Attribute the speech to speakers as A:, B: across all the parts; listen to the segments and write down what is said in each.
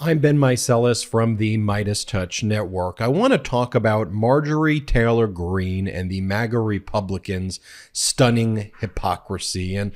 A: I'm Ben Meiselas from the MeidasTouch network. I want to talk about Marjorie Taylor Greene and the MAGA Republicans' stunning hypocrisy. And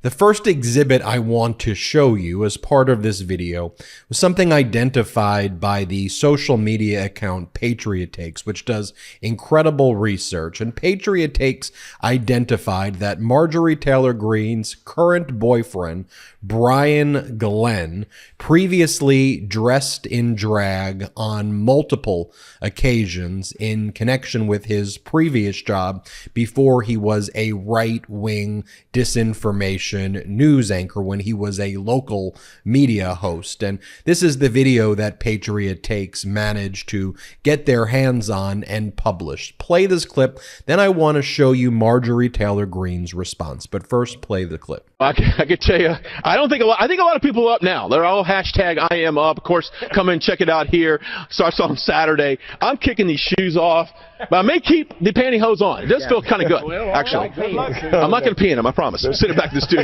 A: the first exhibit I want to show you as part of this video was something identified by the social media account Patriot Takes, which does incredible research. And Patriot Takes identified that Marjorie Taylor Greene's current boyfriend, Brian Glenn, previously dressed in drag on multiple occasions in connection with his previous job before he was a right-wing disinformation news anchor when he was a local media host. And this is the video that Patriot Takes managed to get their hands on and publish. Play this clip, then I want to show you Marjorie Taylor Greene's response. But first, play the clip.
B: I can tell you, I think a lot of people are up now. They're all hashtag I am up. Of course, come and check it out here. Starts on Saturday. I'm kicking these shoes off, but I may keep the pantyhose on. It does feel kind of good, actually. I'm not going to pee in them, I promise. I'm sitting back in the studio.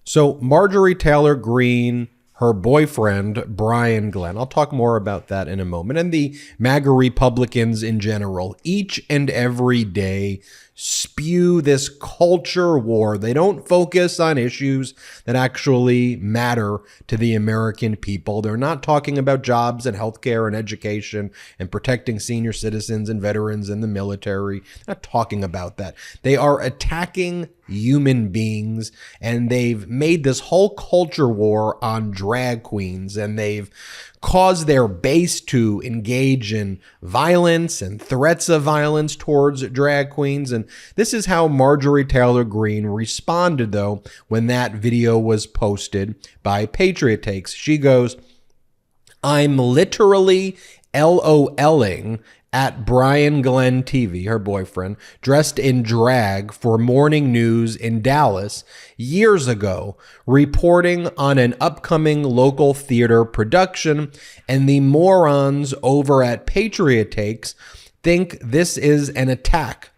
A: So Marjorie Taylor Greene, her boyfriend, Brian Glenn, I'll talk more about that in a moment, and the MAGA Republicans in general, each and every day spew this culture war. They don't focus on issues that actually matter to the American people. They're not talking about jobs and healthcare and education and protecting senior citizens and veterans in the military. They're not talking about that. They are attacking human beings, and they've made this whole culture war on drag queens, and they've caused their base to engage in violence and threats of violence towards drag queens. And this is how Marjorie Taylor Greene responded, though, when that video was posted by Patriot Takes. She goes, "I'm literally LOLing at Brian Glenn TV," her boyfriend, "dressed in drag for morning news in Dallas years ago, reporting on an upcoming local theater production, and the morons over at Patriot Takes think this is an attack.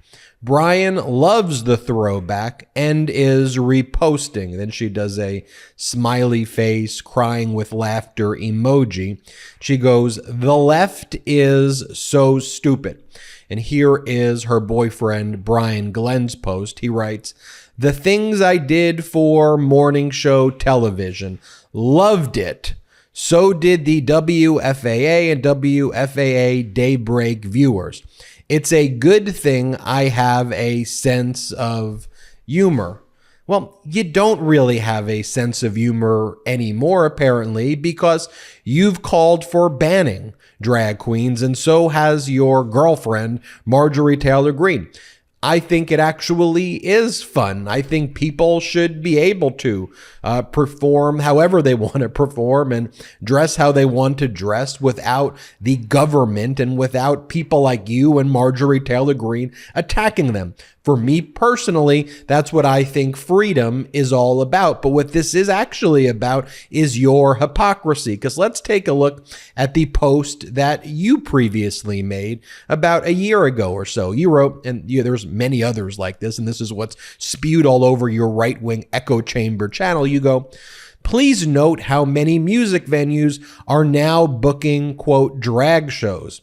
A: Brian loves the throwback and is reposting." Then she does a smiley face, crying with laughter emoji. She goes, "The left is so stupid." And here is her boyfriend, Brian Glenn's post. He writes, "The things I did for morning show television. Loved it. So did the WFAA and WFAA Daybreak viewers. It's a good thing I have a sense of humor." Well, you don't really have a sense of humor anymore, apparently, because you've called for banning drag queens, and so has your girlfriend, Marjorie Taylor Greene. I think it actually is fun. I think people should be able to perform however they want to perform and dress how they want to dress without the government and without people like you and Marjorie Taylor Greene attacking them. For me personally, that's what I think freedom is all about. But what this is actually about is your hypocrisy. Because let's take a look at the post that you previously made about a year ago or so. You wrote, and there's many others like this, and this is what's spewed all over your right-wing echo chamber channel. You go, "Please note how many music venues are now booking, quote, drag shows.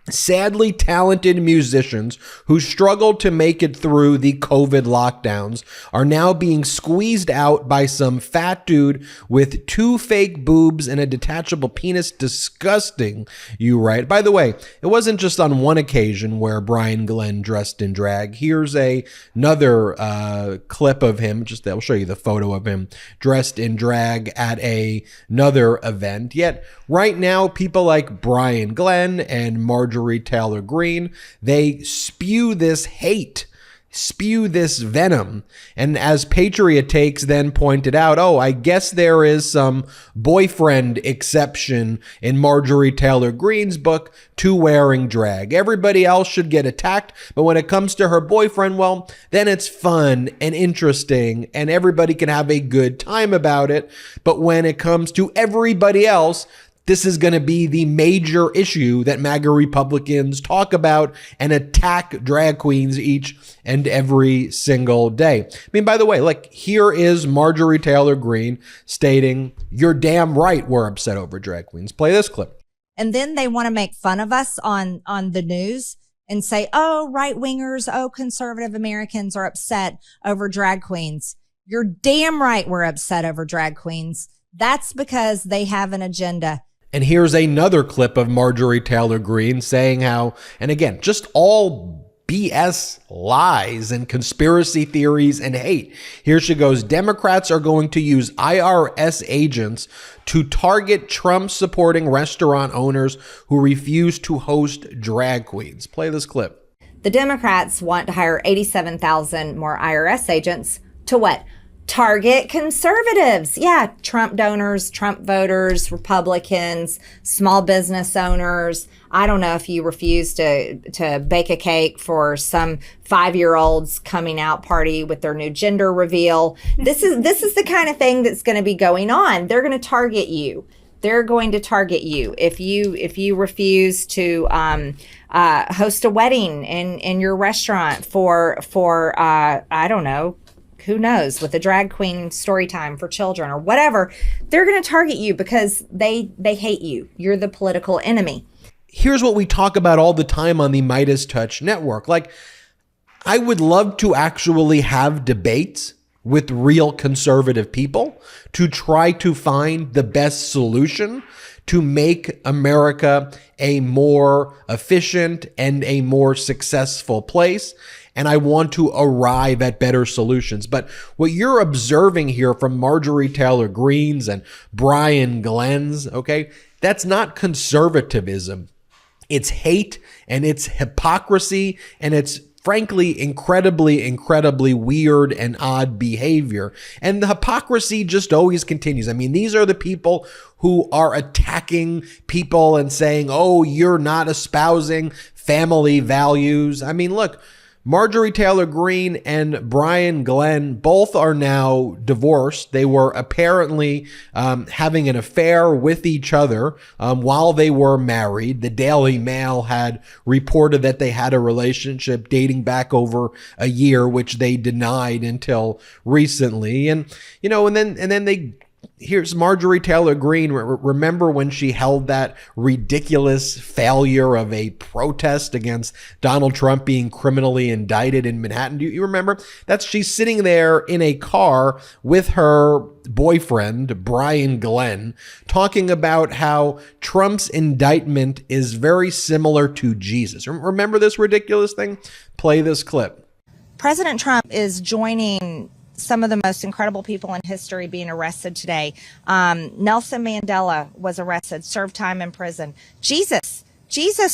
A: Sadly, talented musicians who struggled to make it through the COVID lockdowns are now being squeezed out by some fat dude with 2 fake boobs and a detachable penis. Disgusting," you write. By the way, it wasn't just on one occasion where Brian Glenn dressed in drag. Here's another clip of him. I'll show you the photo of him dressed in drag at another event. Yet right now, people like Brian Glenn and Marjorie Taylor Greene, they spew this hate, spew this venom. And as Patriot Takes then pointed out, oh, I guess there is some boyfriend exception in Marjorie Taylor Greene's book to wearing drag. Everybody else should get attacked, but when it comes to her boyfriend, well, then it's fun and interesting and everybody can have a good time about it. But when it comes to everybody else, this is going to be the major issue that MAGA Republicans talk about and attack drag queens each and every single day. I mean, by the way, like, here is Marjorie Taylor Greene stating, "You're damn right we're upset over drag queens." Play this clip.
C: And then they want to make fun of us on the news and say, oh, right wingers, oh, conservative Americans are upset over drag queens. You're damn right we're upset over drag queens. That's because they have an agenda.
A: And here's another clip of Marjorie Taylor Greene saying how, and again, just all BS lies and conspiracy theories and hate. Here she goes. Democrats are going to use IRS agents to target Trump supporting restaurant owners who refuse to host drag queens. Play this clip.
C: The Democrats want to hire 87,000 more IRS agents to what? Target conservatives. Yeah, Trump donors, Trump voters, Republicans, small business owners. I don't know if you refuse to bake a cake for some 5-year-old's coming out party with their new gender reveal. This is the kind of thing that's going to be going on. They're going to target you. They're going to target you if you refuse to host a wedding in your restaurant for I don't know, who knows, with a drag queen story time for children or whatever. They're going to target you because they hate you. You're the political enemy.
A: Here's what we talk about all the time on the MeidasTouch network. Like, I would love to actually have debates with real conservative people to try to find the best solution to make America a more efficient and a more successful place. And I want to arrive at better solutions. But what you're observing here from Marjorie Taylor Greene's and Brian Glenn's, okay, that's not conservatism. It's hate and it's hypocrisy and it's frankly incredibly weird and odd behavior. And the hypocrisy just always continues. I mean, these are the people who are attacking people and saying, oh, you're not espousing family values. I mean, look, Marjorie Taylor Greene and Brian Glenn both are now divorced. They were apparently having an affair with each other while they were married. The Daily Mail had reported that they had a relationship dating back over a year, which they denied until recently. And, you know, and then here's Marjorie Taylor Greene. Remember when she held that ridiculous failure of a protest against Donald Trump being criminally indicted in Manhattan? Do you remember? She's sitting there in a car with her boyfriend, Brian Glenn, talking about how Trump's indictment is very similar to Jesus. Remember this ridiculous thing? Play this clip.
C: President Trump is joining some of the most incredible people in history being arrested today. Nelson Mandela was arrested, served time in prison. Jesus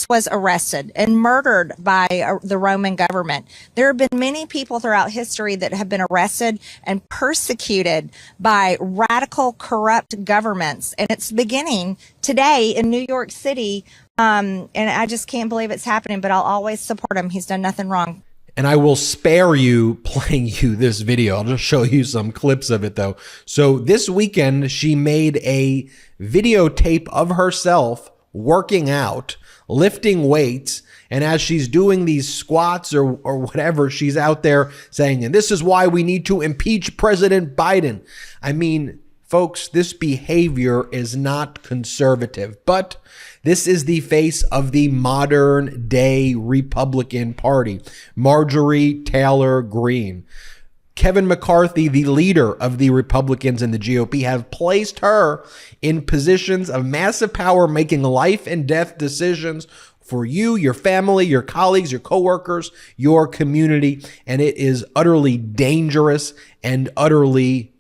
C: was arrested and murdered by the Roman government. There have been many people throughout history that have been arrested and persecuted by radical, corrupt governments. And it's beginning today in New York City. And I just can't believe it's happening, but I'll always support him. He's done nothing wrong.
A: And I will spare you playing you this video. I'll just show you some clips of it, though. So this weekend, she made a videotape of herself working out, lifting weights. And as she's doing these squats or whatever, she's out there saying, and this is why we need to impeach President Biden. I mean, folks, this behavior is not conservative, but this is the face of the modern day Republican Party, Marjorie Taylor Greene. Kevin McCarthy, the leader of the Republicans in the GOP, have placed her in positions of massive power, making life and death decisions for you, your family, your colleagues, your coworkers, your community. And it is utterly dangerous and utterly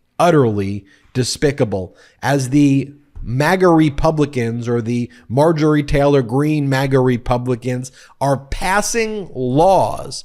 A: despicable. As the MAGA Republicans, or the Marjorie Taylor Greene MAGA Republicans, are passing laws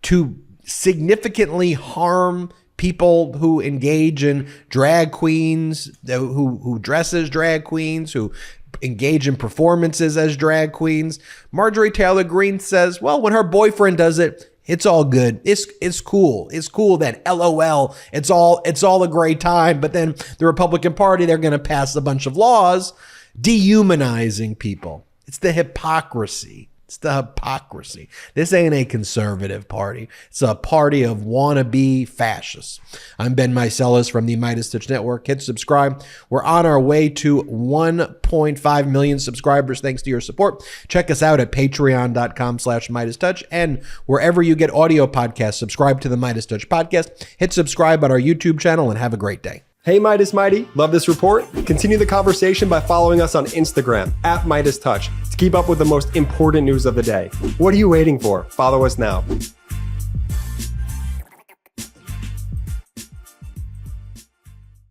A: to significantly harm people who engage in drag queens, who dress as drag queens, who engage in performances as drag queens. Marjorie Taylor Greene says, well, when her boyfriend does it, it's all good. It's cool. It's cool that LOL. It's all a great time. But then the Republican Party, they're going to pass a bunch of laws dehumanizing people. It's the hypocrisy. It's the hypocrisy. This ain't a conservative party. It's a party of wannabe fascists. I'm Ben Meiselas from the MeidasTouch Network. Hit subscribe. We're on our way to 1.5 million subscribers thanks to your support. Check us out at patreon.com/MeidasTouch and wherever you get audio podcasts, subscribe to the MeidasTouch podcast. Hit subscribe on our YouTube channel and have a great day.
D: Hey Meidas Mighty, love this report? Continue the conversation by following us on Instagram at MeidasTouch to keep up with the most important news of the day. What are you waiting for? Follow us now.